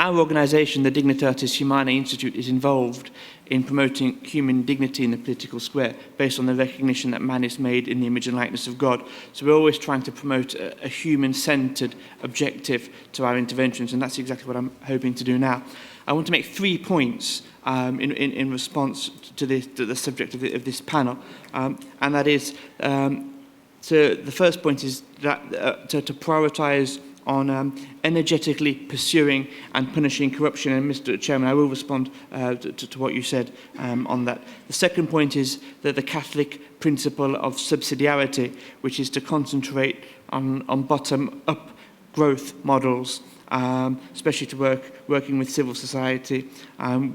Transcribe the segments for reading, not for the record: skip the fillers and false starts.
our organisation, the Dignitatis Humanae Institute, is involved in promoting human dignity in the political square based on the recognition that man is made in the image and likeness of God. So we're always trying to promote a human-centred objective to our interventions, and that's exactly what I'm hoping to do now. I want to make 3 points in response to the subject of this panel, and that is, so the first point is that to prioritise on energetically pursuing and punishing corruption. And Mr. Chairman, I will respond to what you said on that. The second point is that the Catholic principle of subsidiarity, which is to concentrate on bottom-up growth models, especially to working with civil society,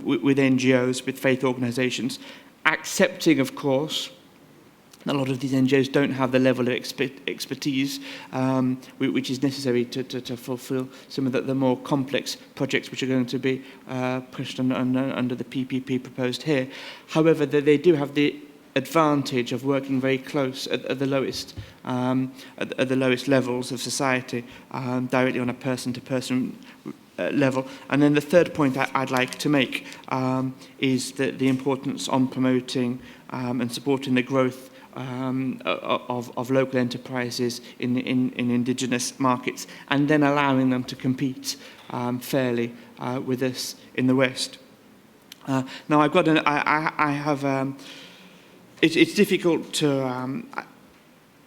with NGOs, with faith organisations, accepting, of course, a lot of these NGOs don't have the level of expertise which is necessary to fulfil some of the more complex projects which are going to be pushed under the PPP proposed here. However, they do have the advantage of working very close at the lowest levels of society, directly on a person-to-person level. And then the third point I'd like to make is the importance on promoting and supporting the growth of local enterprises in Indigenous markets, and then allowing them to compete fairly with us in the West. Now, I've got it's difficult to.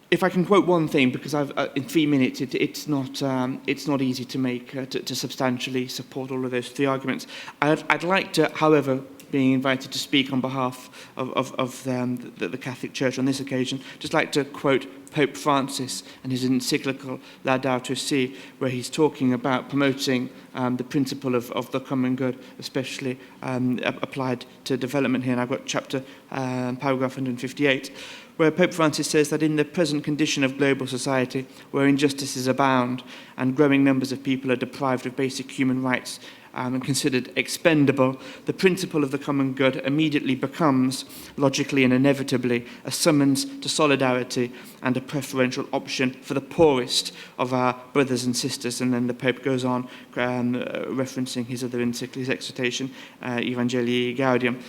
If I can quote one thing, because in 3 minutes it's not easy to make to substantially support all of those 3 arguments. I'd like to, however, being invited to speak on behalf of the Catholic Church on this occasion, just like to quote Pope Francis and his encyclical Laudato Si, where he's talking about promoting the principle of the common good, especially applied to development here. And I've got chapter, paragraph 158, where Pope Francis says that in the present condition of global society, where injustices abound and growing numbers of people are deprived of basic human rights and considered expendable, the principle of the common good immediately becomes, logically and inevitably, a summons to solidarity and a preferential option for the poorest of our brothers and sisters. And then the Pope goes on, referencing his other encyclical, his exhortation, Evangelii Gaudium,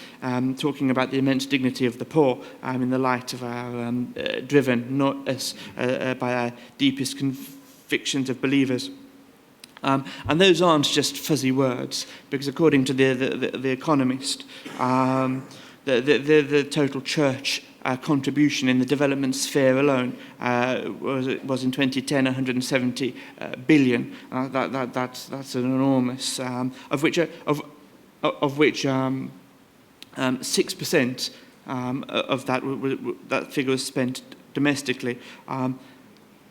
talking about the immense dignity of the poor in the light of our driven by our deepest convictions of believers. And those aren't just fuzzy words, because according to the Economist, the total church contribution in the development sphere alone was in 2010 170 billion. That's an enormous, of which 6% of that figure was spent domestically.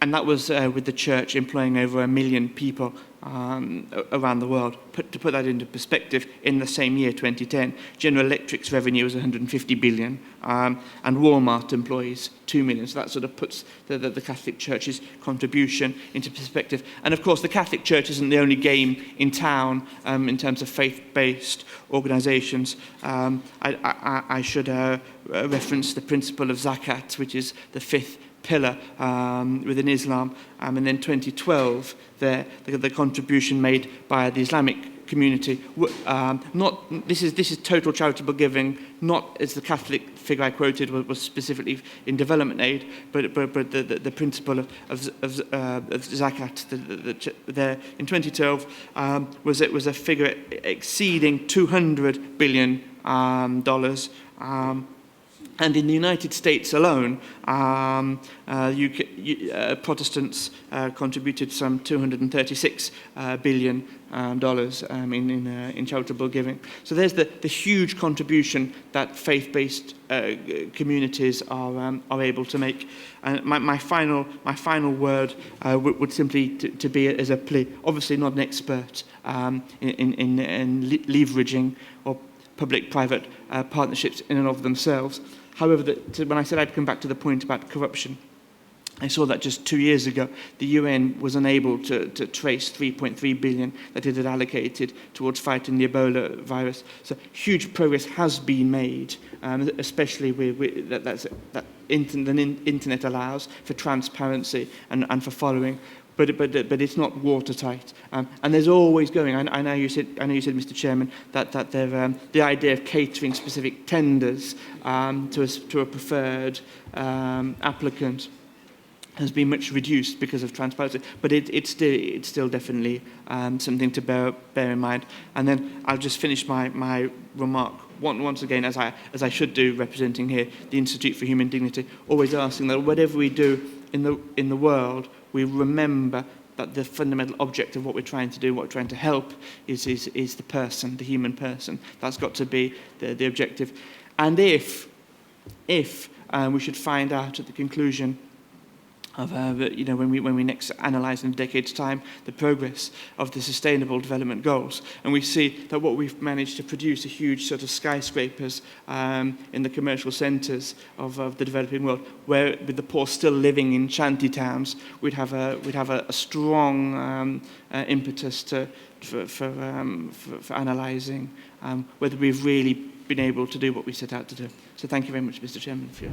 And that was with the church employing over 1 million people around the world. To put that into perspective, in the same year, 2010, General Electric's revenue was 150 billion, and Walmart employs 2 million. So that sort of puts the Catholic Church's contribution into perspective. And of course, the Catholic Church isn't the only game in town in terms of faith-based organisations. I should reference the principle of Zakat, which is the 5th pillar within Islam, and then 2012 the contribution made by the Islamic community. This is total charitable giving, not as the Catholic figure I quoted was specifically in development aid, but the principle of Zakat there in 2012 was a figure exceeding $200 billion. And in the United States alone, Protestants contributed some $236 billion in charitable giving. So there's the huge contribution that faith-based communities are able to make. And my final word would simply to be as a plea. Obviously, not an expert in leveraging or public-private partnerships in and of themselves. However, when I said I'd come back to the point about corruption, I saw that just 2 years ago, the UN was unable to trace 3.3 billion that it had allocated towards fighting the Ebola virus. So huge progress has been made, especially with that the internet allows for transparency and for following. but it's not watertight. And there's always going. I know you said, Mr. Chairman, that the idea of catering specific tenders to a preferred applicant has been much reduced because of transparency, but it's still definitely something to bear in mind. And then I'll just finish my remark once again, as I should do, representing here the Institute for Human Dignity, always asking that whatever we do in the world, we remember that the fundamental object of what we're trying to do, what we're trying to help, is the person, the human person. That's got to be the objective. And if we should find out at the conclusion of when we next analyse in a decade's time the progress of the Sustainable Development Goals, and we see that what we've managed to produce are huge sort of skyscrapers in the commercial centres of the developing world, where with the poor still living in shanty towns, we'd have a strong impetus for analysing whether we've really been able to do what we set out to do. So thank you very much, Mr. Chairman, for your